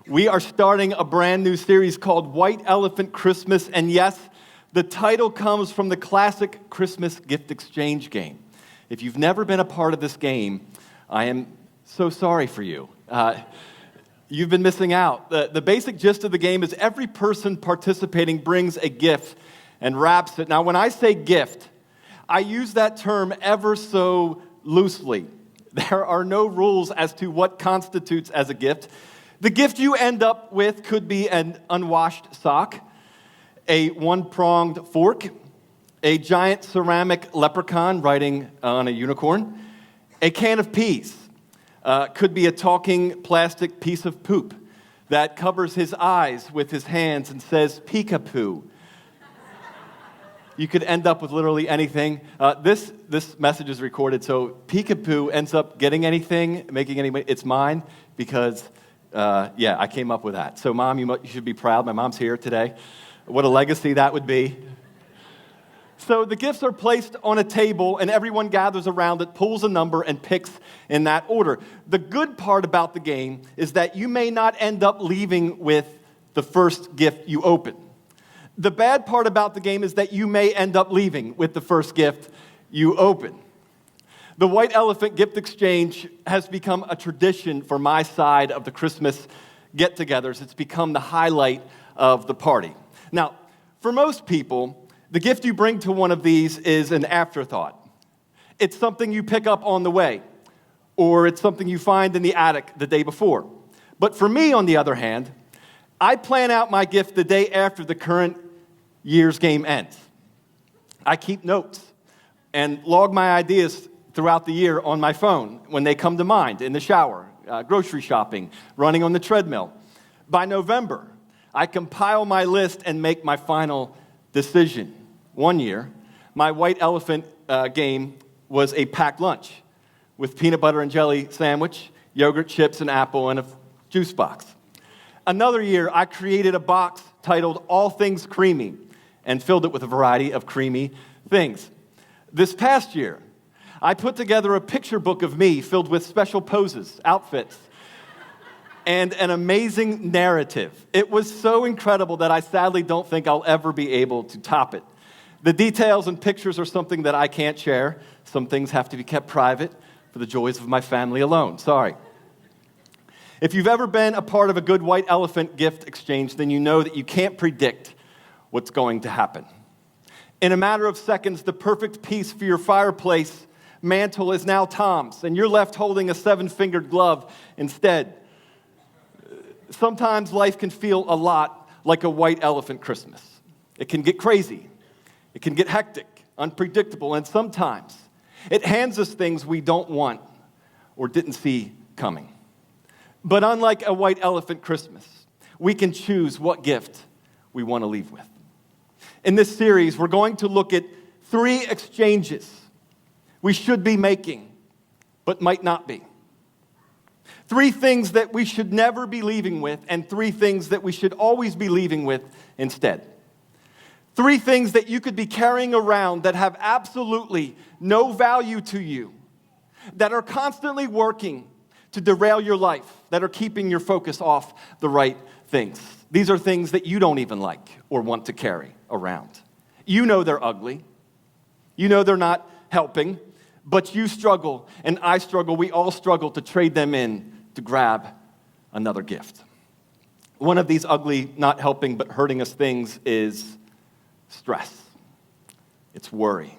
We are starting a brand new series called White Elephant Christmas, and yes, the title comes from the classic Christmas gift exchange game. If you've never been a part of this game, I am so sorry for you. You've been missing out. The basic gist of the game is every person participating brings a gift and wraps it. Now, when I say gift, I use that term ever so loosely. There are no rules as to what constitutes as a gift. The gift you end up with could be an unwashed sock, a one-pronged fork, a giant ceramic leprechaun riding on a unicorn, a can of peas, could be a talking plastic piece of poop that covers his eyes with his hands and says, "Peekapoo." You could end up with literally anything. This message is recorded, so Peekapoo ends up getting anything, making any money. It's mine because, I came up with that. So, Mom, you should be proud. My mom's here today. What a legacy that would be. So the gifts are placed on a table, and everyone gathers around it, pulls a number, and picks in that order. The good part about the game is that you may not end up leaving with the first gift you open. The bad part about the game is that you may end up leaving with the first gift you open. The White Elephant Gift Exchange has become a tradition for my side of the Christmas get-togethers. It's become the highlight of the party. Now, for most people, the gift you bring to one of these is an afterthought. It's something you pick up on the way, or it's something you find in the attic the day before. But for me, on the other hand, I plan out my gift the day after the current year's game ends. I keep notes and log my ideas throughout the year on my phone when they come to mind, in the shower, grocery shopping, running on the treadmill. By November, I compile my list and make my final decision. One year, my White Elephant game was a packed lunch with peanut butter and jelly sandwich, yogurt, chips, an apple, and a juice box. Another year, I created a box titled All Things Creamy and filled it with a variety of creamy things. This past year, I put together a picture book of me filled with special poses, outfits, and an amazing narrative. It was so incredible that I sadly don't think I'll ever be able to top it. The details and pictures are something that I can't share. Some things have to be kept private for the joys of my family alone. Sorry. If you've ever been a part of a good White Elephant gift exchange, then you know that you can't predict what's going to happen. In a matter of seconds, the perfect piece for your fireplace mantle is now Tom's, and you're left holding a 7-fingered glove instead. Sometimes life can feel a lot like a White Elephant Christmas. It can get crazy. It can get hectic, unpredictable, and sometimes it hands us things we don't want or didn't see coming. But unlike a White Elephant Christmas, we can choose what gift we want to leave with. In this series, we're going to look at 3 exchanges we should be making, but might not be. 3 things that we should never be leaving with, and 3 things that we should always be leaving with instead. 3 things that you could be carrying around that have absolutely no value to you, that are constantly working to derail your life, that are keeping your focus off the right things. These are things that you don't even like or want to carry around. You know they're ugly. You know they're not helping, but you struggle and I struggle. We all struggle to trade them in to grab another gift. One of these ugly, not helping, but hurting us things is stress. It's worry.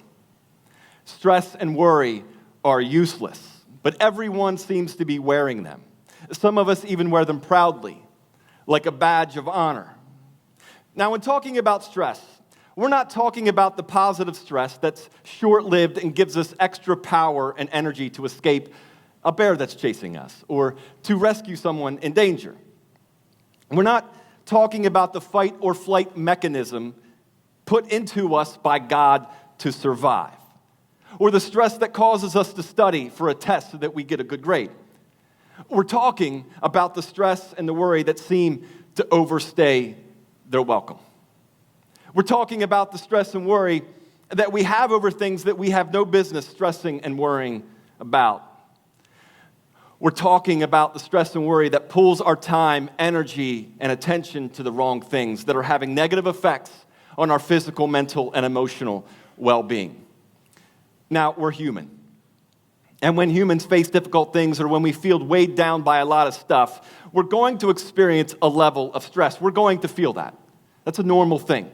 Stress and worry are useless, but everyone seems to be wearing them. Some of us even wear them proudly, like a badge of honor. Now, when talking about stress, we're not talking about the positive stress that's short-lived and gives us extra power and energy to escape a bear that's chasing us or to rescue someone in danger. We're not talking about the fight or flight mechanism put into us by God to survive, or the stress that causes us to study for a test so that we get a good grade. We're talking about the stress and the worry that seem to overstay their welcome. We're talking about the stress and worry that we have over things that we have no business stressing and worrying about. We're talking about the stress and worry that pulls our time, energy, and attention to the wrong things that are having negative effects on our physical, mental, and emotional well-being. Now, we're human. And when humans face difficult things or when we feel weighed down by a lot of stuff, we're going to experience a level of stress. We're going to feel that. That's a normal thing.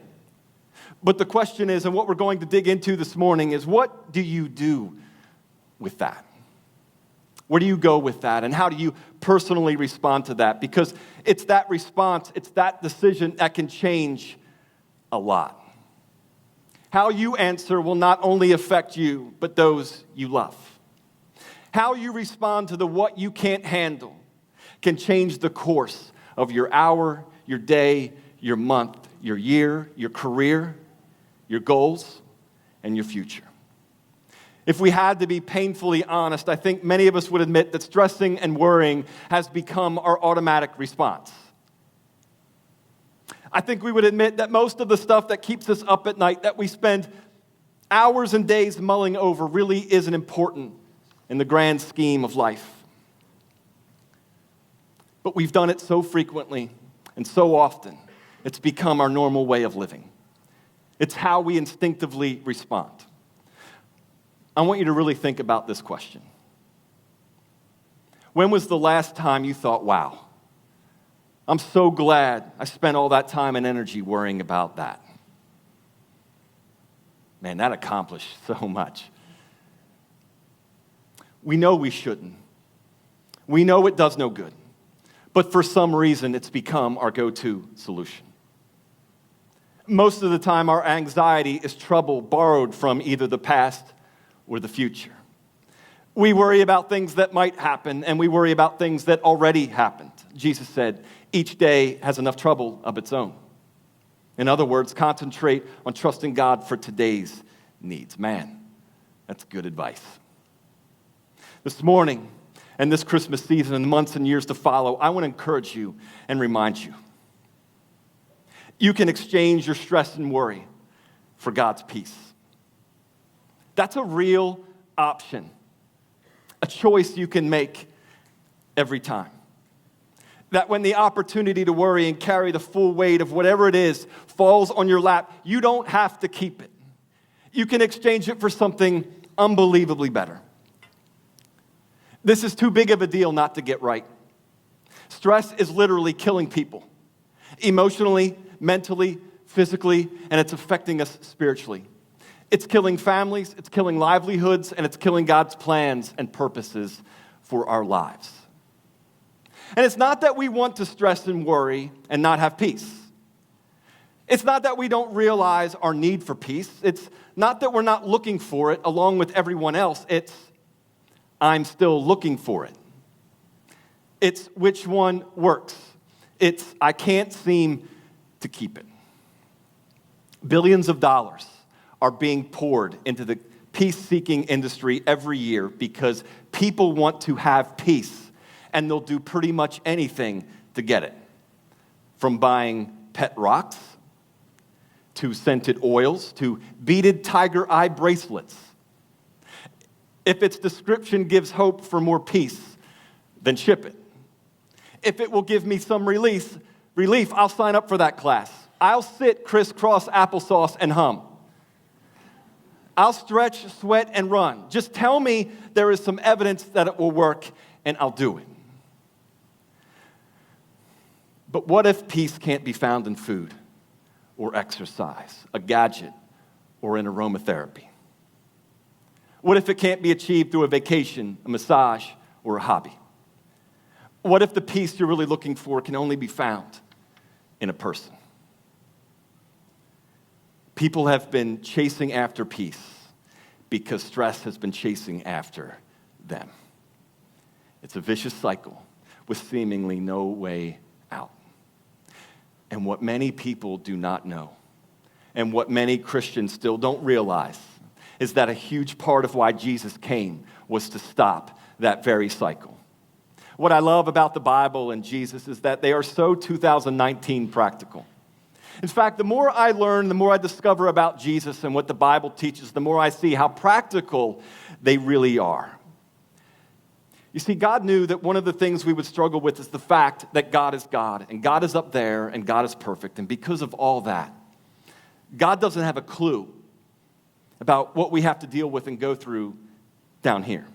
But the question is, and what we're going to dig into this morning is, what do you do with that? Where do you go with that? And how do you personally respond to that? Because it's that response, it's that decision that can change a lot. How you answer will not only affect you, but those you love. How you respond to the what you can't handle can change the course of your hour, your day, your month, your year, your career, your goals, and your future. If we had to be painfully honest, I think many of us would admit that stressing and worrying has become our automatic response. I think we would admit that most of the stuff that keeps us up at night, that we spend hours and days mulling over, really isn't important in the grand scheme of life. But we've done it so frequently and so often, it's become our normal way of living. It's how we instinctively respond. I want you to really think about this question. When was the last time you thought, wow, I'm so glad I spent all that time and energy worrying about that? Man, that accomplished so much. We know we shouldn't. We know it does no good. But for some reason, it's become our go-to solution. Most of the time, our anxiety is trouble borrowed from either the past or the future. We worry about things that might happen, and we worry about things that already happened. Jesus said, each day has enough trouble of its own. In other words, concentrate on trusting God for today's needs. Man, that's good advice. This morning, and this Christmas season, and the months and years to follow, I want to encourage you and remind you. You can exchange your stress and worry for God's peace. That's a real option, a choice you can make every time. That when the opportunity to worry and carry the full weight of whatever it is falls on your lap, you don't have to keep it. You can exchange it for something unbelievably better. This is too big of a deal not to get right. Stress is literally killing people, emotionally, mentally, physically, and it's affecting us spiritually. It's killing families, it's killing livelihoods, and it's killing God's plans and purposes for our lives. And it's not that we want to stress and worry and not have peace. It's not that we don't realize our need for peace. It's not that we're not looking for it along with everyone else. It's, I'm still looking for it. It's which one works. It's, I can't seem to keep it. Billions of dollars are being poured into the peace-seeking industry every year because people want to have peace, and they'll do pretty much anything to get it. From buying pet rocks, to scented oils, to beaded tiger eye bracelets. If its description gives hope for more peace, then ship it. If it will give me some relief, I'll sign up for that class. I'll sit crisscross applesauce and hum. I'll stretch, sweat, and run. Just tell me there is some evidence that it will work, and I'll do it. But what if peace can't be found in food or exercise, a gadget, or in aromatherapy? What if it can't be achieved through a vacation, a massage, or a hobby? What if the peace you're really looking for can only be found in a person? People have been chasing after peace because stress has been chasing after them. It's a vicious cycle with seemingly no way out. And what many people do not know, and what many Christians still don't realize, is that a huge part of why Jesus came was to stop that very cycle. What I love about the Bible and Jesus is that they are so 2019 practical. In fact, the more I learn, the more I discover about Jesus and what the Bible teaches, the more I see how practical they really are. You see, God knew that one of the things we would struggle with is the fact that God is God, and God is up there, and God is perfect. And because of all that, God doesn't have a clue about what we have to deal with and go through down here.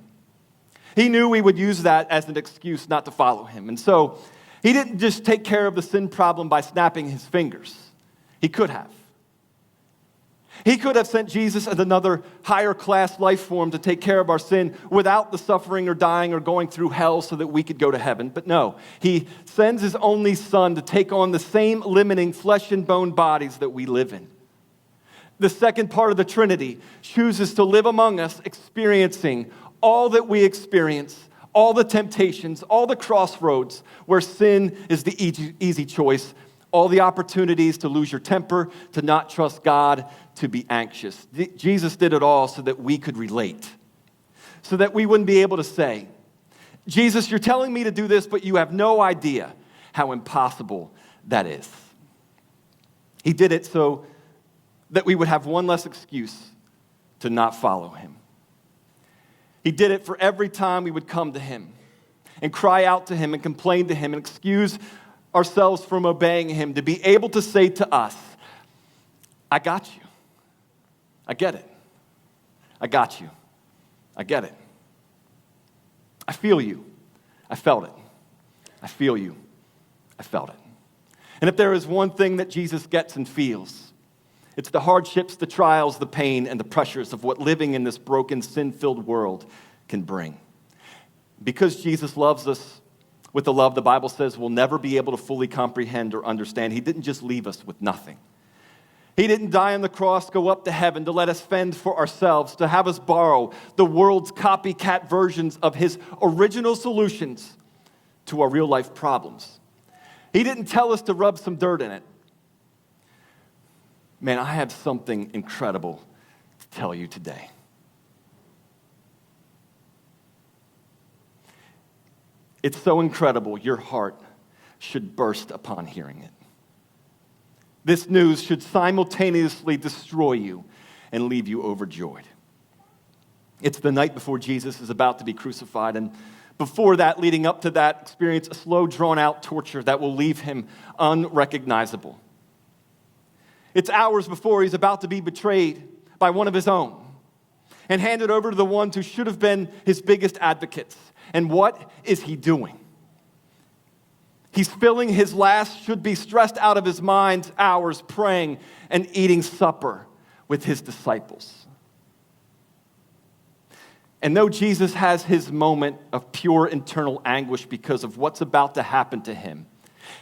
He knew we would use that as an excuse not to follow him. And so he didn't just take care of the sin problem by snapping his fingers. He could have. He could have sent Jesus as another higher class life form to take care of our sin without the suffering or dying or going through hell so that we could go to heaven. But no, he sends his only son to take on the same limiting flesh and bone bodies that we live in. The second part of the Trinity chooses to live among us, experiencing all that we experience, all the temptations, all the crossroads where sin is the easy choice, all the opportunities to lose your temper, to not trust God, to be anxious. Jesus did it all so that we could relate, so that we wouldn't be able to say, Jesus, you're telling me to do this, but you have no idea how impossible that is. He did it so that we would have one less excuse to not follow him. He did it for every time we would come to him and cry out to him and complain to him and excuse ourselves from obeying him, to be able to say to us, I got you. I get it. I got you. I get it. I feel you. I felt it. I feel you. I felt it. And if there is one thing that Jesus gets and feels, it's the hardships, the trials, the pain, and the pressures of what living in this broken, sin-filled world can bring. Because Jesus loves us with a love the Bible says we'll never be able to fully comprehend or understand, he didn't just leave us with nothing. He didn't die on the cross, go up to heaven to let us fend for ourselves, to have us borrow the world's copycat versions of his original solutions to our real-life problems. He didn't tell us to rub some dirt in it. Man, I have something incredible to tell you today. It's so incredible, your heart should burst upon hearing it. This news should simultaneously destroy you and leave you overjoyed. It's the night before Jesus is about to be crucified, and before that, leading up to that, experience a slow, drawn-out torture that will leave him unrecognizable. It's hours before he's about to be betrayed by one of his own and handed over to the ones who should have been his biggest advocates. And what is he doing? He's filling his last, should be stressed out of his mind, hours praying and eating supper with his disciples. And though Jesus has his moment of pure internal anguish because of what's about to happen to him,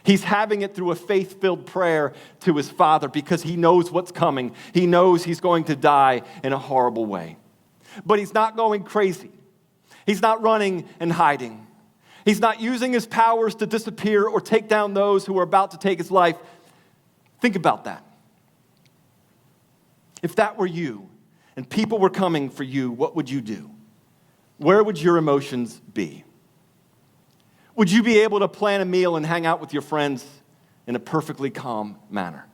he's having it through a faith-filled prayer to his Father because he knows what's coming. He knows he's going to die in a horrible way. But he's not going crazy. He's not running and hiding. He's not using his powers to disappear or take down those who are about to take his life. Think about that. If that were you and people were coming for you, what would you do? Where would your emotions be? Would you be able to plan a meal and hang out with your friends in a perfectly calm manner?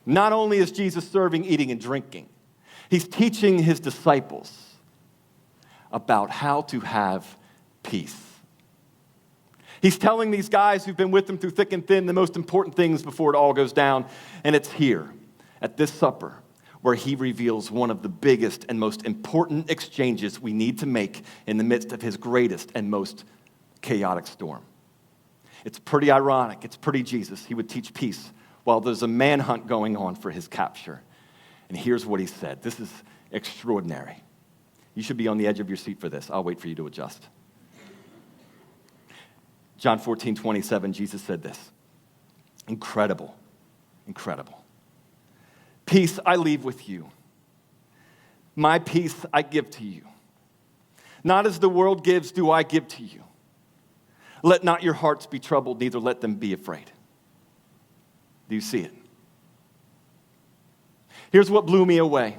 Not only is Jesus serving, eating, and drinking, he's teaching his disciples about how to have peace. He's telling these guys who've been with him through thick and thin the most important things before it all goes down, and it's here at this supper where he reveals one of the biggest and most important exchanges we need to make in the midst of his greatest and most chaotic storm. It's pretty ironic. It's pretty Jesus. He would teach peace while there's a manhunt going on for his capture. And here's what he said. This is extraordinary. You should be on the edge of your seat for this. I'll wait for you to adjust. John 14:27, Jesus said this. Incredible, incredible. Peace I leave with you. My peace I give to you. Not as the world gives do I give to you. Let not your hearts be troubled, neither let them be afraid. Do you see it? Here's what blew me away.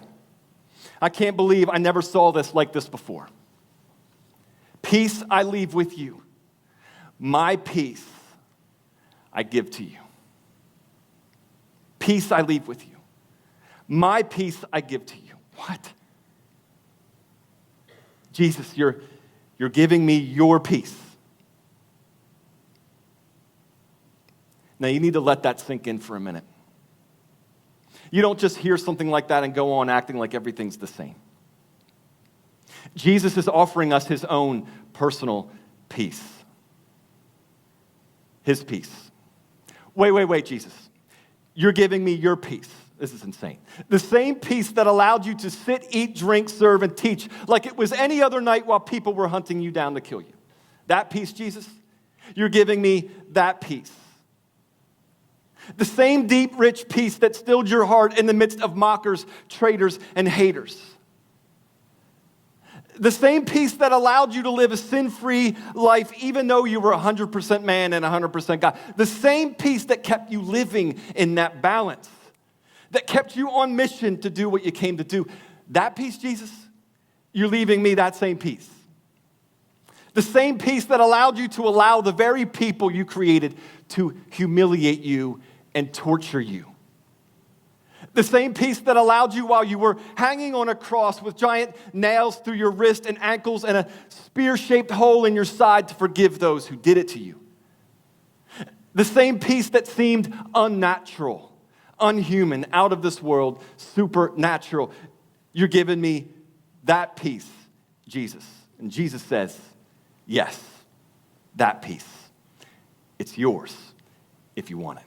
I can't believe I never saw this like this before. Peace I leave with you. My peace I give to you. Peace I leave with you. My peace I give to you. What? Jesus, you're You're giving me your peace. Now, you need to let that sink in for a minute. You don't just hear something like that and go on acting like everything's the same. Jesus is offering us his own personal peace. His peace. Wait, Jesus. You're giving me your peace. This is insane. The same peace that allowed you to sit, eat, drink, serve, and teach like it was any other night while people were hunting you down to kill you. That peace, Jesus, you're giving me that peace. The same deep, rich peace that stilled your heart in the midst of mockers, traitors, and haters. The same peace that allowed you to live a sin-free life even though you were 100% man and 100% God. The same peace that kept you living in that balance. That kept you on mission to do what you came to do. That peace, Jesus, you're leaving me that same peace. The same peace that allowed you to allow the very people you created to humiliate you and torture you. The same peace that allowed you while you were hanging on a cross with giant nails through your wrist and ankles and a spear-shaped hole in your side to forgive those who did it to you. The same peace that seemed unnatural, unhuman, out of this world, supernatural. You're giving me that peace, Jesus. And Jesus says, yes, that peace. It's yours if you want it.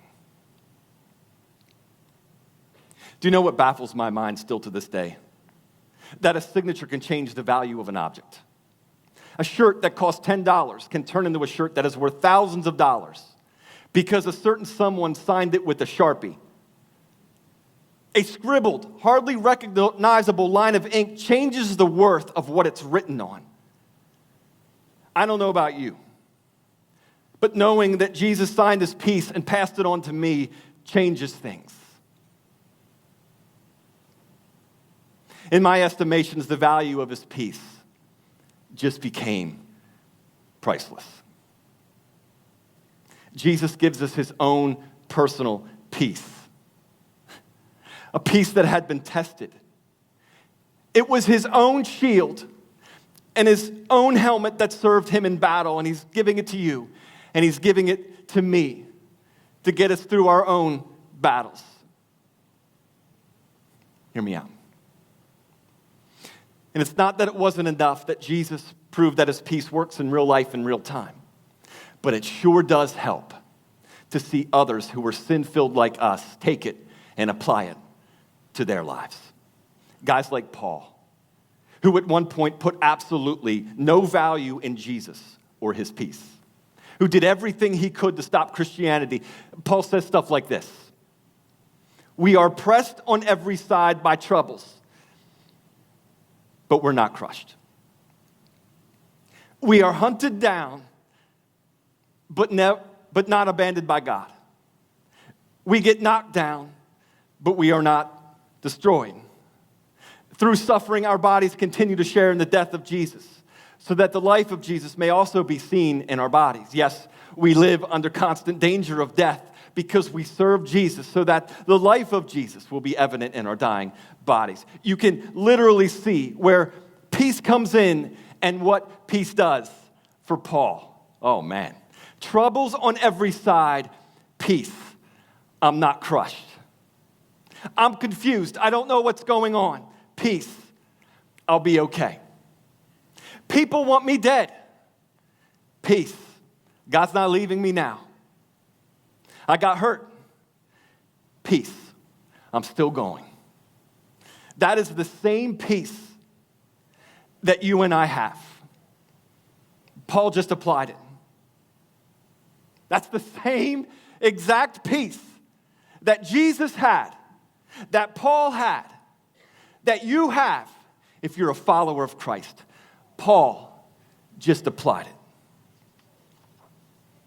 Do you know what baffles my mind still to this day? That a signature can change the value of an object. A shirt that costs $10 can turn into a shirt that is worth thousands of dollars because a certain someone signed it with a Sharpie. A scribbled, hardly recognizable line of ink changes the worth of what it's written on. I don't know about you, but knowing that Jesus signed his peace and passed it on to me changes things. In my estimations, the value of his peace just became priceless. Jesus gives us his own personal peace. A peace that had been tested. It was his own shield and his own helmet that served him in battle, and he's giving it to you, and he's giving it to me to get us through our own battles. Hear me out. And it's not that it wasn't enough that Jesus proved that his peace works in real life in real time, but it sure does help to see others who were sin-filled like us take it and apply it to their lives. Guys like Paul, who at one point put absolutely no value in Jesus or his peace, who did everything he could to stop Christianity. Paul says stuff like this: we are pressed on every side by troubles, but we're not crushed. We are hunted down, but not abandoned by God. We get knocked down, but we are not destroyed. Through suffering, our bodies continue to share in the death of Jesus, so that the life of Jesus may also be seen in our bodies. Yes, we live under constant danger of death because we serve Jesus, so that the life of Jesus will be evident in our dying bodies. You can literally see where peace comes in and what peace does for Paul. Oh man. Troubles on every side, peace. I'm not crushed. I'm confused. I don't know what's going on. Peace. I'll be okay. People want me dead. Peace. God's not leaving me now. I got hurt. Peace. I'm still going. That is the same peace that you and I have. Paul just applied it. That's the same exact peace that Jesus had, that Paul had, that you have if you're a follower of Christ. Paul just applied it.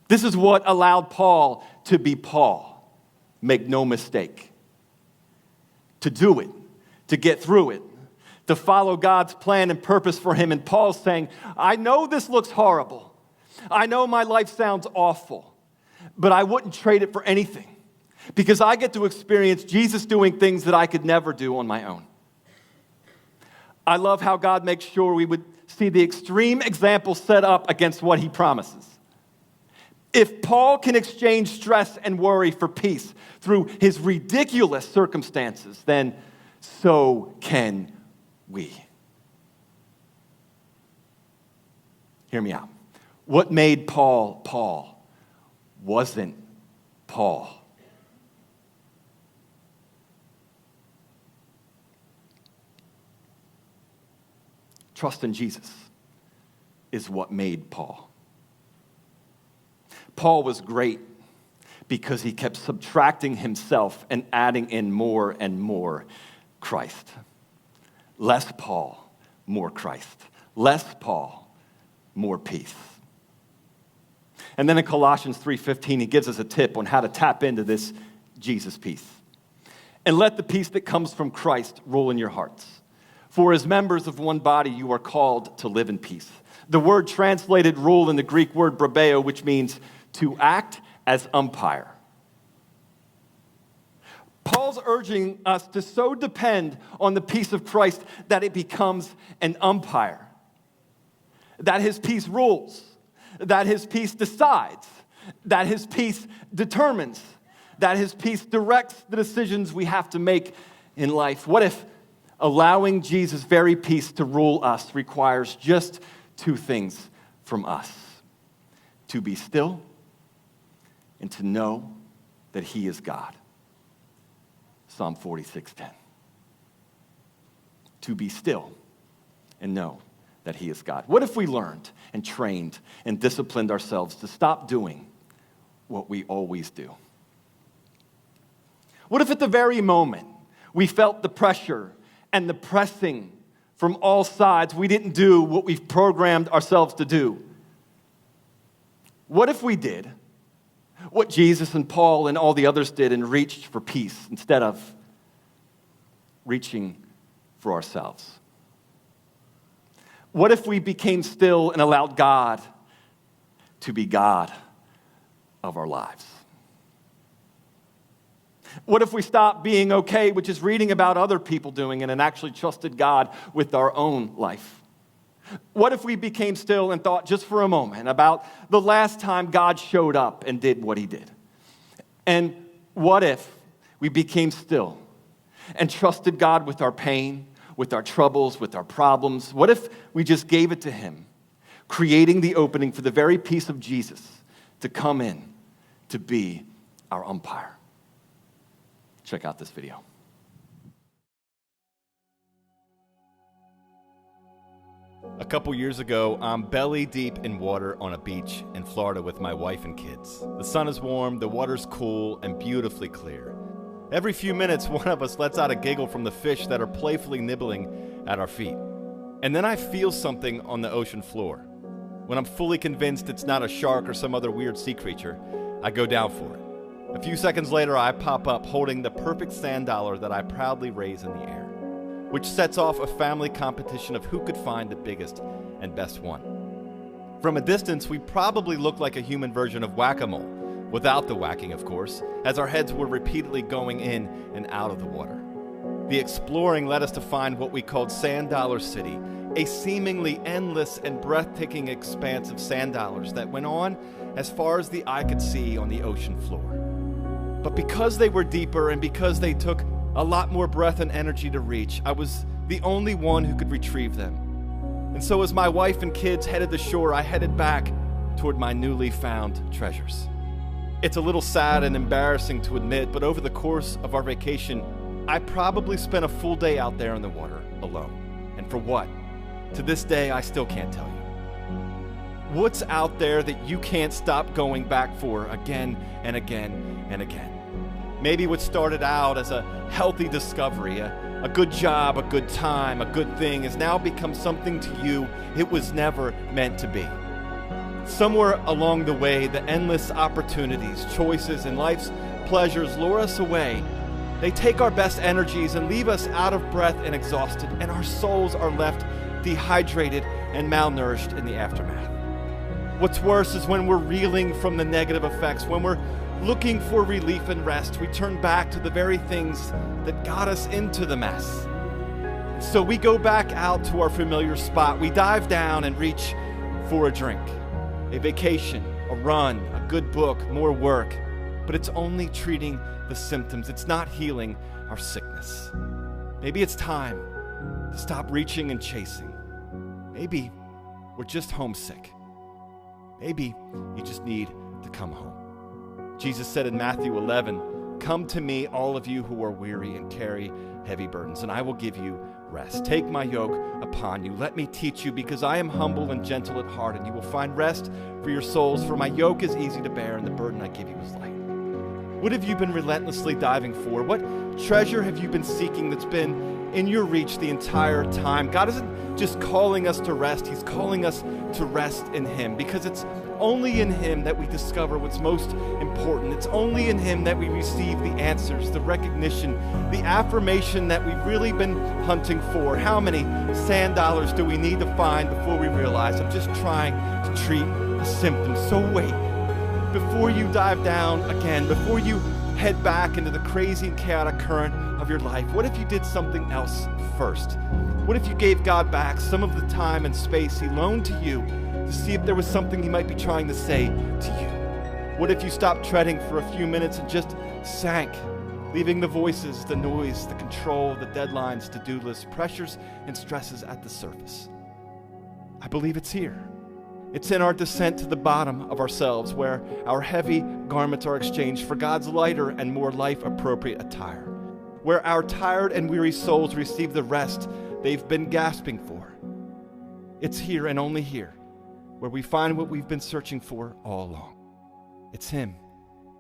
This is what allowed Paul to be Paul. Make no mistake. To do it, to get through it, to follow God's plan and purpose for him. And Paul's saying, I know this looks horrible. I know my life sounds awful, but I wouldn't trade it for anything because I get to experience Jesus doing things that I could never do on my own. I love how God makes sure we would see the extreme example set up against what he promises. If Paul can exchange stress and worry for peace through his ridiculous circumstances, then so can we. Hear me out. What made Paul Paul wasn't Paul. Trust in Jesus is what made Paul. Paul was great because he kept subtracting himself and adding in more and more Christ. Less Paul, more Christ. Less Paul, more peace. And then in Colossians 3:15, he gives us a tip on how to tap into this Jesus peace. And let the peace that comes from Christ rule in your hearts. For as members of one body, you are called to live in peace. The word translated rule in the Greek word brabeo, which means to act as umpire. Paul's urging us to so depend on the peace of Christ that it becomes an umpire. That his peace rules. That his peace decides. That his peace determines. That his peace directs the decisions we have to make in life. What if allowing Jesus' very peace to rule us requires just two things from us? To be still and to know that he is God. Psalm 46:10. To be still and know that he is God. What if we learned and trained and disciplined ourselves to stop doing what we always do? What if at the very moment we felt the pressure and the pressing from all sides, we didn't do what we've programmed ourselves to do? What if we did what Jesus and Paul and all the others did and reached for peace instead of reaching for ourselves? What if we became still and allowed God to be God of our lives? What if we stopped being okay with just reading about other people doing it and actually trusted God with our own life? What if we became still and thought just for a moment about the last time God showed up and did what he did? And what if we became still and trusted God with our pain, with our troubles, with our problems? What if we just gave it to him, creating the opening for the very peace of Jesus to come in to be our umpire? Check out this video. A couple years ago, I'm belly deep in water on a beach in Florida with my wife and kids. The sun is warm, the water's cool and beautifully clear. Every few minutes, one of us lets out a giggle from the fish that are playfully nibbling at our feet. And then I feel something on the ocean floor. When I'm fully convinced it's not a shark or some other weird sea creature, I go down for it. A few seconds later, I pop up holding the perfect sand dollar that I proudly raise in the air, which sets off a family competition of who could find the biggest and best one. From a distance, we probably look like a human version of whack-a-mole, without the whacking, of course, as our heads were repeatedly going in and out of the water. The exploring led us to find what we called Sand Dollar City, a seemingly endless and breathtaking expanse of sand dollars that went on as far as the eye could see on the ocean floor. But because they were deeper and because they took a lot more breath and energy to reach, I was the only one who could retrieve them. And so as my wife and kids headed to shore, I headed back toward my newly found treasures. It's a little sad and embarrassing to admit, but over the course of our vacation, I probably spent a full day out there in the water alone. And for what? To this day, I still can't tell you. What's out there that you can't stop going back for again and again and again? Maybe what started out as a healthy discovery, a good job, a good time, a good thing, has now become something to you it was never meant to be. Somewhere along the way, the endless opportunities, choices, and life's pleasures lure us away. They take our best energies and leave us out of breath and exhausted, and our souls are left dehydrated and malnourished in the aftermath. What's worse is when we're reeling from the negative effects, when we're looking for relief and rest, we turn back to the very things that got us into the mess. So we go back out to our familiar spot. We dive down and reach for a drink, a vacation, a run, a good book, more work. But it's only treating the symptoms. It's not healing our sickness. Maybe it's time to stop reaching and chasing. Maybe we're just homesick. Maybe you just need to come home. Jesus said in Matthew 11, "Come to me, all of you who are weary and carry heavy burdens, and I will give you rest. Take my yoke upon you. Let me teach you, because I am humble and gentle at heart, and you will find rest for your souls. For my yoke is easy to bear, and the burden I give you is light." What have you been relentlessly diving for? What treasure have you been seeking that's been in your reach the entire time? God isn't just calling us to rest. He's calling us to rest in Him, because it's only in Him that we discover what's most important. It's only in Him that we receive the answers, the recognition, the affirmation that we've really been hunting for. How many sand dollars do we need to find before we realize I'm just trying to treat a symptom? So wait, before you dive down again, before you head back into the crazy and chaotic current of your life, what if you did something else first? What if you gave God back some of the time and space He loaned to you to see if there was something He might be trying to say to you? What if you stopped treading for a few minutes and just sank, leaving the voices, the noise, the control, the deadlines, to-do lists, pressures, and stresses at the surface? I believe it's here. It's in our descent to the bottom of ourselves, where our heavy garments are exchanged for God's lighter and more life-appropriate attire, where our tired and weary souls receive the rest they've been gasping for. It's here and only here where we find what we've been searching for all along. It's Him,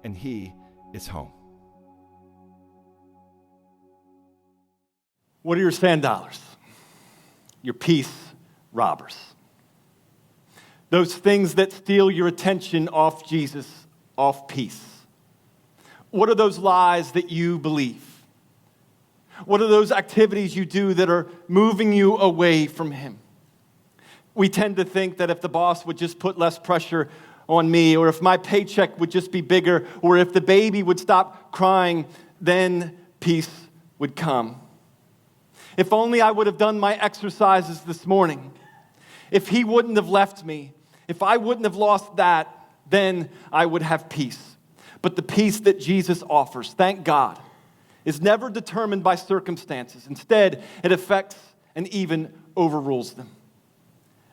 and He is home. What are your sand dollars? Your peace robbers. Those things that steal your attention off Jesus, off peace. What are those lies that you believe? What are those activities you do that are moving you away from Him? We tend to think that if the boss would just put less pressure on me, or if my paycheck would just be bigger, or if the baby would stop crying, then peace would come. If only I would have done my exercises this morning. If He wouldn't have left me, if I wouldn't have lost that, then I would have peace. But the peace that Jesus offers, thank God, is never determined by circumstances. Instead, it affects and even overrules them.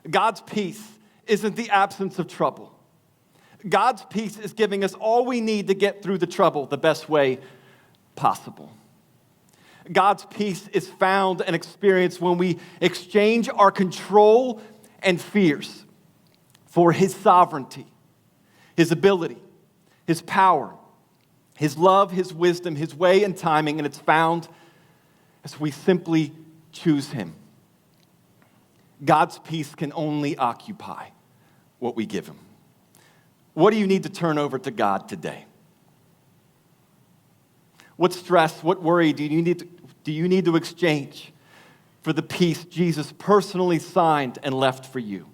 God's peace isn't the absence of trouble. God's peace is giving us all we need to get through the trouble the best way possible. God's peace is found and experienced when we exchange our control and fears for His sovereignty, His ability, His power, His love, His wisdom, His way and timing, and it's found as we simply choose Him. God's peace can only occupy what we give Him. What do you need to turn over to God today? What stress, what worry do you need to exchange for the peace Jesus personally signed and left for you?